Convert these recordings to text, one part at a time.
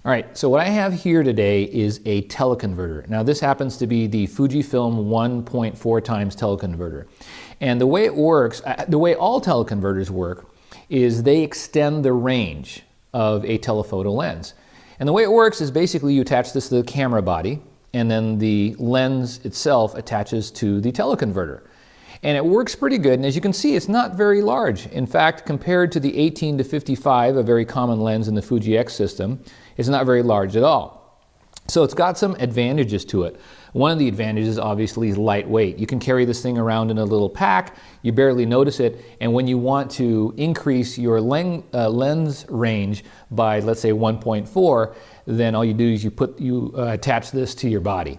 All right, so what I have here today is a teleconverter. Now this happens to be the Fujifilm 1.4 times teleconverter. And the way it works, the way all teleconverters work, is they extend the range of a telephoto lens. And the way it works is basically you attach this to the camera body, and then the lens itself attaches to the teleconverter. And it works pretty good, and as you can see, it's not very large. In fact, compared to the 18 to 55, a very common lens in the Fuji X system, it's not very large at all. So it's got some advantages to it. One of the advantages, obviously, is lightweight. You can carry this thing around in a little pack, you barely notice it, and when you want to increase your lens range by, let's say, 1.4, then all you do is you attach this to your body.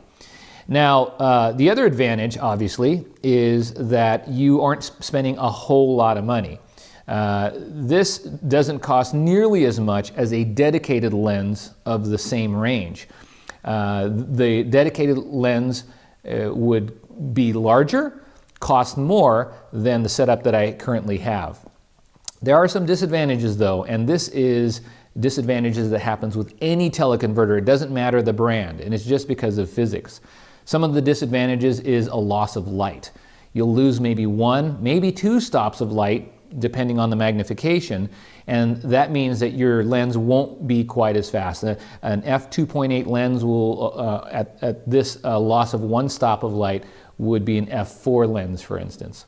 Now, the other advantage, obviously, is that you aren't spending a whole lot of money. This doesn't cost nearly as much as a dedicated lens of the same range. The dedicated lens would be larger, cost more than the setup that I currently have. There are some disadvantages though, and this is disadvantages that happens with any teleconverter. It doesn't matter the brand, and it's just because of physics. Some of the disadvantages is a loss of light. You'll lose maybe one, maybe two stops of light depending on the magnification, and that means that your lens won't be quite as fast. An f2.8 lens will, at this loss of one stop of light, would be an f4 lens, for instance.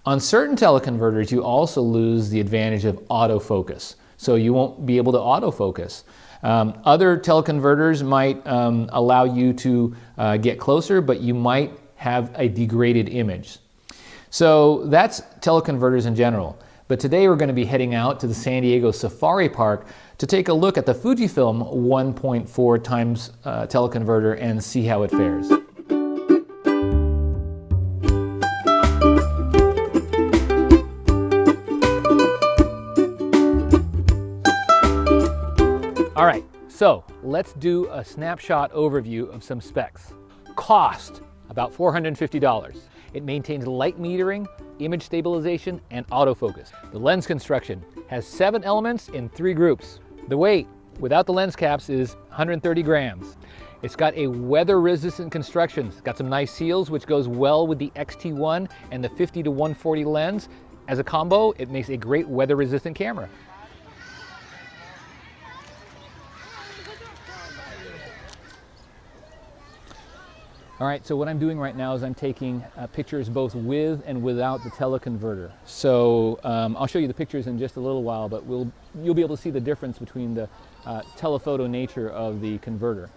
On certain teleconverters, you also lose the advantage of autofocus, so you won't be able to autofocus. Other teleconverters might allow you to get closer, but you might have a degraded image. So that's teleconverters in general. But today we're going to be heading out to the San Diego Safari Park to take a look at the Fujifilm 1.4 times teleconverter and see how it fares. All right, so let's do a snapshot overview of some specs. Cost, about $450. It maintains light metering, image stabilization, and autofocus. The lens construction has 7 elements in 3 groups. The weight, without the lens caps, is 130 grams. It's got a weather-resistant construction. It's got some nice seals, which goes well with the XT1 and the 50 to 140 lens. As a combo, it makes a great weather-resistant camera. All right, so what I'm doing right now is I'm taking pictures both with and without the teleconverter. So I'll show you the pictures in just a little while, but you'll be able to see the difference between the telephoto nature of the converter.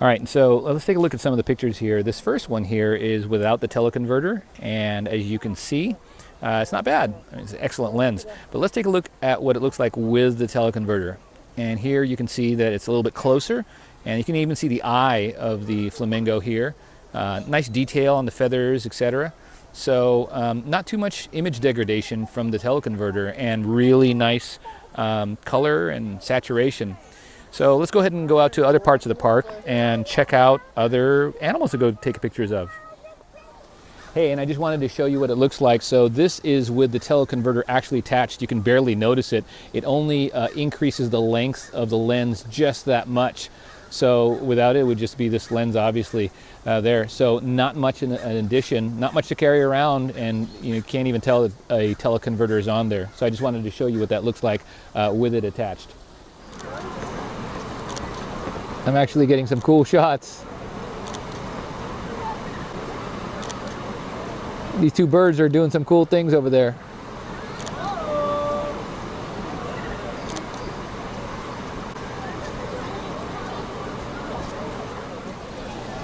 All right, so let's take a look at some of the pictures here. This first one here is without the teleconverter, and as you can see, it's not bad. I mean, it's an excellent lens. But let's take a look at what it looks like with the teleconverter. And here you can see that it's a little bit closer. And you can even see the eye of the flamingo here. Nice detail on the feathers, etc. So not too much image degradation from the teleconverter, and really nice color and saturation. So let's go ahead and go out to other parts of the park and check out other animals to go take pictures of. Hey, and I just wanted to show you what it looks like. So this is with the teleconverter actually attached. You can barely notice it. It only increases the length of the lens just that much. So without it, it would just be this lens, obviously, there. So not much in addition, not much to carry around, and you can't even tell that a teleconverter is on there. So I just wanted to show you what that looks like with it attached. I'm actually getting some cool shots. These two birds are doing some cool things over there.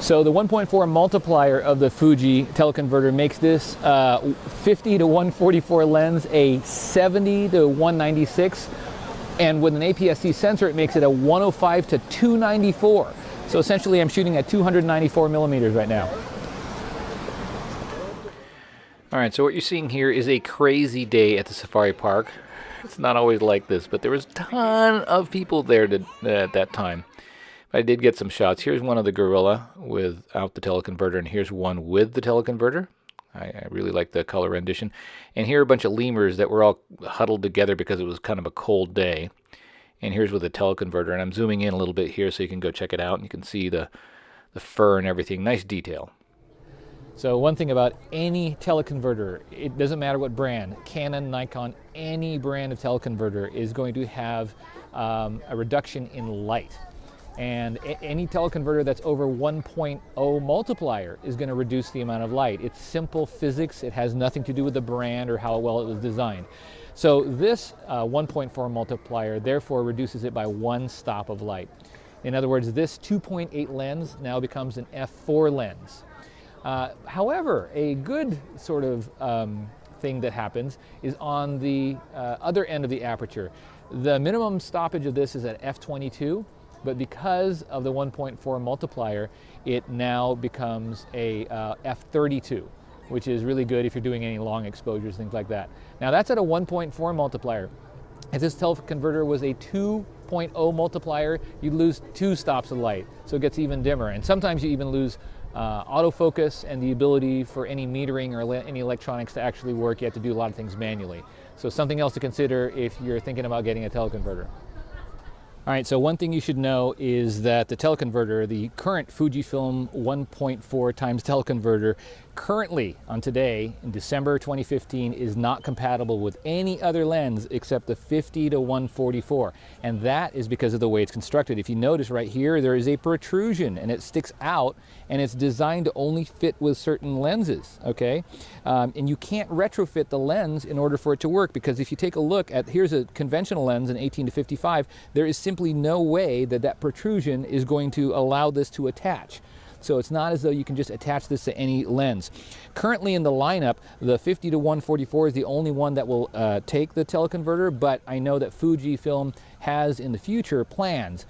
So the 1.4 multiplier of the Fuji teleconverter makes this 50 to 144 lens a 70 to 196, and with an APS-C sensor it makes it a 105 to 294. So essentially I'm shooting at 294 millimeters right now. All right, so what you're seeing here is a crazy day at the safari park. It's not always like this, but there was a ton of people there at that time. I did get some shots. Here's one of the gorilla without the teleconverter, and here's one with the teleconverter. I really like the color rendition. And here are a bunch of lemurs that were all huddled together because it was kind of a cold day. And here's with the teleconverter, and I'm zooming in a little bit here so you can go check it out, and you can see the fur and everything. Nice detail. So one thing about any teleconverter, it doesn't matter what brand, Canon, Nikon, any brand of teleconverter is going to have a reduction in light. And any teleconverter that's over 1.0 multiplier is going to reduce the amount of light. It's simple physics. It has nothing to do with the brand or how well it was designed. So this 1.4 multiplier therefore reduces it by 1 stop of light. In other words, this 2.8 lens now becomes an f4 lens. However, a good sort of thing that happens is on the other end of the aperture. The minimum stoppage of this is at f22, but because of the 1.4 multiplier, it now becomes a f32, which is really good if you're doing any long exposures, things like that. Now that's at a 1.4 multiplier. If this teleconverter was a 2.0 multiplier, you'd lose 2 stops of light, so it gets even dimmer. And sometimes you even lose autofocus and the ability for any metering or any electronics to actually work. You have to do a lot of things manually. So something else to consider if you're thinking about getting a teleconverter. All right, so one thing you should know is that the teleconverter, the current Fujifilm 1.4 times teleconverter, currently on today in December 2015 is not compatible with any other lens except the 50 to 144, and that is because of the way it's constructed. If you notice right here, there is a protrusion and it sticks out, and it's designed to only fit with certain lenses, okay? And you can't retrofit the lens in order for it to work, because if you take a look at, here's a conventional lens, an 18 to 55, there is simply no way that that protrusion is going to allow this to attach. So it's not as though you can just attach this to any lens. Currently in the lineup, the 50 to 144 is the only one that will take the teleconverter, but I know that Fujifilm has in the future plans.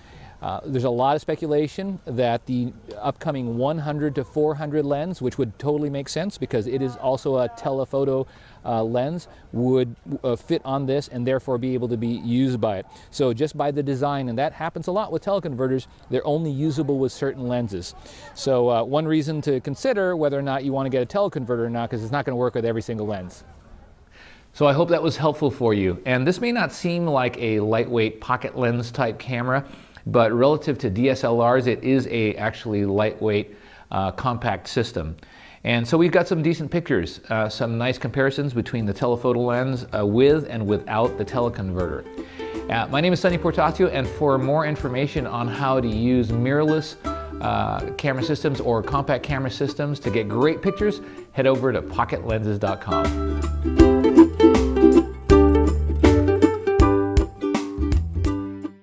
There's a lot of speculation that the upcoming 100 to 400 lens, which would totally make sense because it is also a telephoto lens, would fit on this and therefore be able to be used by it. So just by the design, and that happens a lot with teleconverters, they're only usable with certain lenses. So one reason to consider whether or not you want to get a teleconverter or not, because it's not going to work with every single lens. So I hope that was helpful for you. And this may not seem like a lightweight pocket lens type camera, but relative to DSLRs, it is a actually lightweight compact system. And so we've got some decent pictures, some nice comparisons between the telephoto lens with and without the teleconverter. My name is Sonny Portatio, and for more information on how to use mirrorless camera systems or compact camera systems to get great pictures, head over to pocketlenses.com.